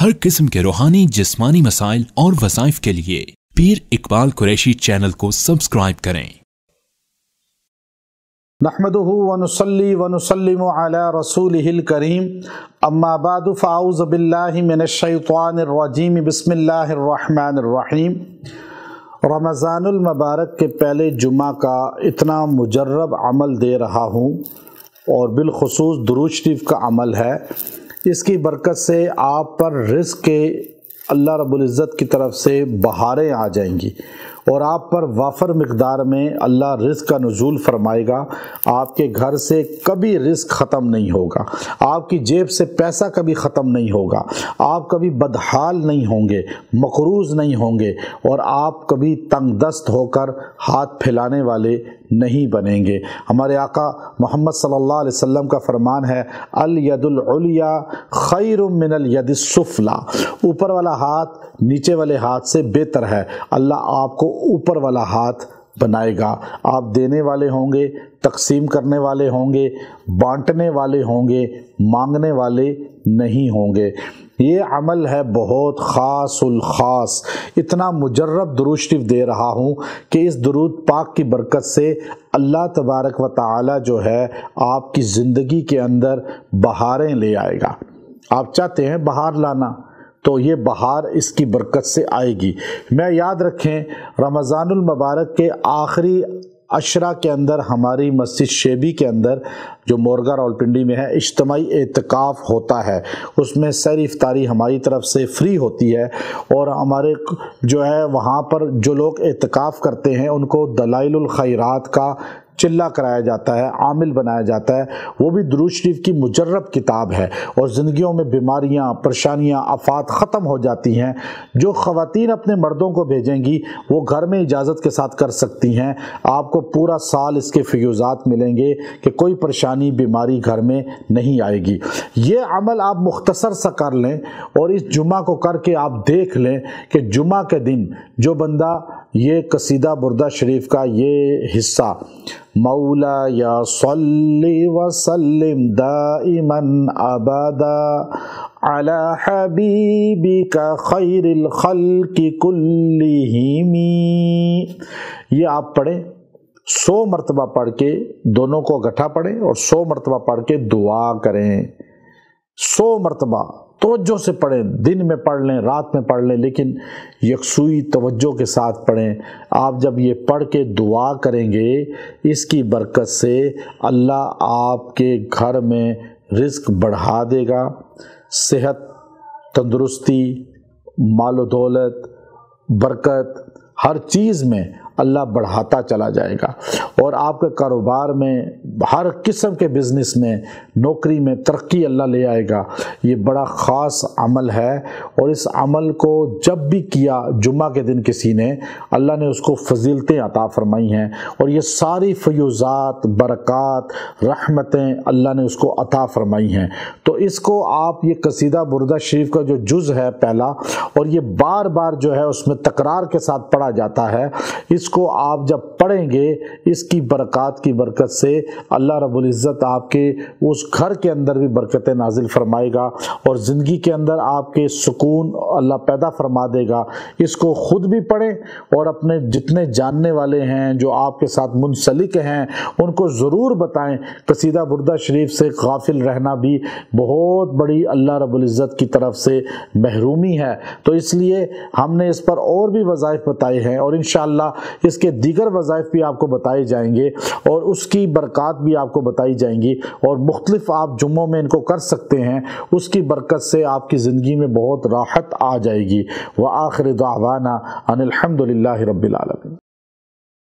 ہر قسم کے روحانی جسمانی مسائل اور وظائف کے لیے پیر اقبال قریشی چینل کو سبسکرائب کریں۔ نحمده ونصلي ونسلم على رسوله الكريم اما بعد فاعوذ باللہ من الشیطان الرجیم بسم اللہ الرحمن الرحیم۔ رمضان المبارک کے پہلے جمعہ کا اتنا مجرب عمل دے رہا ہوں اور بالخصوص درود شریف کا عمل ہے، اس کی برکت سے آپ پر رزق کے اللہ رب العزت کی طرف سے بہاریں آ جائیں گی اور آپ پر وافر مقدار میں اللہ رزق کا نزول فرمائے گا۔ آپ کے گھر سے کبھی رزق ختم نہیں ہوگا، آپ کی جیب سے پیسہ کبھی ختم نہیں ہوگا، آپ کبھی بدحال نہیں ہوں گے، مقروض نہیں ہوں گے اور آپ کبھی تنگ دست ہو کر ہاتھ پھیلانے والے نہیں بنیں گے۔ ہمارے آقا محمد صلی اللہ علیہ وسلم کا فرمان ہے، الید العلیا خیر من الید السفلی، اوپر والا ہاتھ نیچے والے ہاتھ سے بہتر ہے۔ اللہ آپ کو اوپر والا ہاتھ بنائے گا، آپ دینے والے ہوں گے، تقسیم کرنے والے ہوں گے، بانٹنے والے ہوں گے، مانگنے والے نہیں ہوں گے۔ یہ عمل ہے بہت خاص الخاص، اتنا مجرب درود شریف دے رہا ہوں کہ اس درود پاک کی برکت سے اللہ تبارک و تعالی جو ہے آپ کی زندگی کے اندر بہاریں لے آئے گا۔ آپ چاہتے ہیں بہار لانا تو یہ بہار اس کی برکت سے آئے گی۔ میں یاد رکھیں رمضان المبارک کے آخری عشرہ کے اندر ہماری مسجد شیبی کے اندر جو مورگا راولپنڈی میں ہے اجتماعی اعتکاف ہوتا ہے، اس میں سحر افطاری ہماری طرف سے فری ہوتی ہے اور ہمارے جو ہے وہاں پر جو لوگ اعتکاف کرتے ہیں ان کو دلائل الخیرات کا چلہ کرایا جاتا ہے، عامل بنایا جاتا ہے۔ وہ بھی درود شریف کی مجرب کتاب ہے اور زندگیوں میں بیماریاں، پریشانیاں، آفات ختم ہو جاتی ہیں۔ جو خواتین اپنے مردوں کو بھیجیں گی وہ گھر میں اجازت کے ساتھ کر سکتی ہیں، آپ کو پورا سال اس کے فیوزات ملیں گے کہ کوئی پریشانی بیماری گھر میں نہیں آئے گی۔ یہ عمل آپ مختصر سا کر لیں اور اس جمعہ کو کر کے آپ دیکھ لیں کہ جمعہ کے دن جو بندہ یہ قصیدہ بردہ شریف کا یہ حصہ مولا یا صلی وسلم دائما ابدا علی حبیبک خیر الخلق کلہم، یہ آپ پڑھیں 100 مرتبہ پڑھ کے، دونوں کو اکٹھا پڑھیں اور 100 مرتبہ پڑھ کے دعا کریں۔ 100 مرتبہ توجہ سے پڑھیں، دن میں پڑھ لیں، رات میں پڑھ لیں، لیکن یکسوئی توجہ کے ساتھ پڑھیں۔ آپ جب یہ پڑھ کے دعا کریں گے اس کی برکت سے اللہ آپ کے گھر میں رزق بڑھا دے گا، صحت، تندرستی، مال و دولت، برکت، ہر چیز میں اللہ بڑھاتا چلا جائے گا اور آپ کے کاروبار میں، ہر قسم کے بزنس میں، نوکری میں ترقی اللہ لے آئے گا۔ یہ بڑا خاص عمل ہے اور اس عمل کو جب بھی کیا جمعہ کے دن کسی نے، اللہ نے اس کو فضیلتیں عطا فرمائی ہیں اور یہ ساری فیوزات، برکات، رحمتیں اللہ نے اس کو عطا فرمائی ہیں۔ تو اس کو آپ یہ قصیدہ بردہ شریف کا جو جز ہے پہلا، اور یہ بار بار جو ہے اس میں تکرار کے ساتھ پڑھا جاتا ہے، اس کو آپ جب پڑھیں گے اس کی برکات کی برکت سے اللہ رب العزت آپ کے اس گھر کے اندر بھی برکتیں نازل فرمائے گا اور زندگی کے اندر آپ کے سکون اللہ پیدا فرما دے گا۔ اس کو خود بھی پڑھیں اور اپنے جتنے جاننے والے ہیں جو آپ کے ساتھ منسلک ہیں ان کو ضرور بتائیں۔ قصیدہ بردہ شریف سے غافل رہنا بھی بہت بڑی اللہ رب العزت کی طرف سے محرومی ہے، تو اس لیے ہم نے اس پر اور بھی وظائف بتائے ہیں اور انشاءاللہ اس کے دیگر وظائف بھی آپ کو بتائے جائیں گے اور اس کی برکات بھی آپ کو بتائی جائیں گی اور مختلف آپ جمعوں میں ان کو کر سکتے ہیں، اس کی برکت سے آپ کی زندگی میں بہت راحت آ جائے گی۔ وآخر دعوانا ان الحمد للہ رب العالمین۔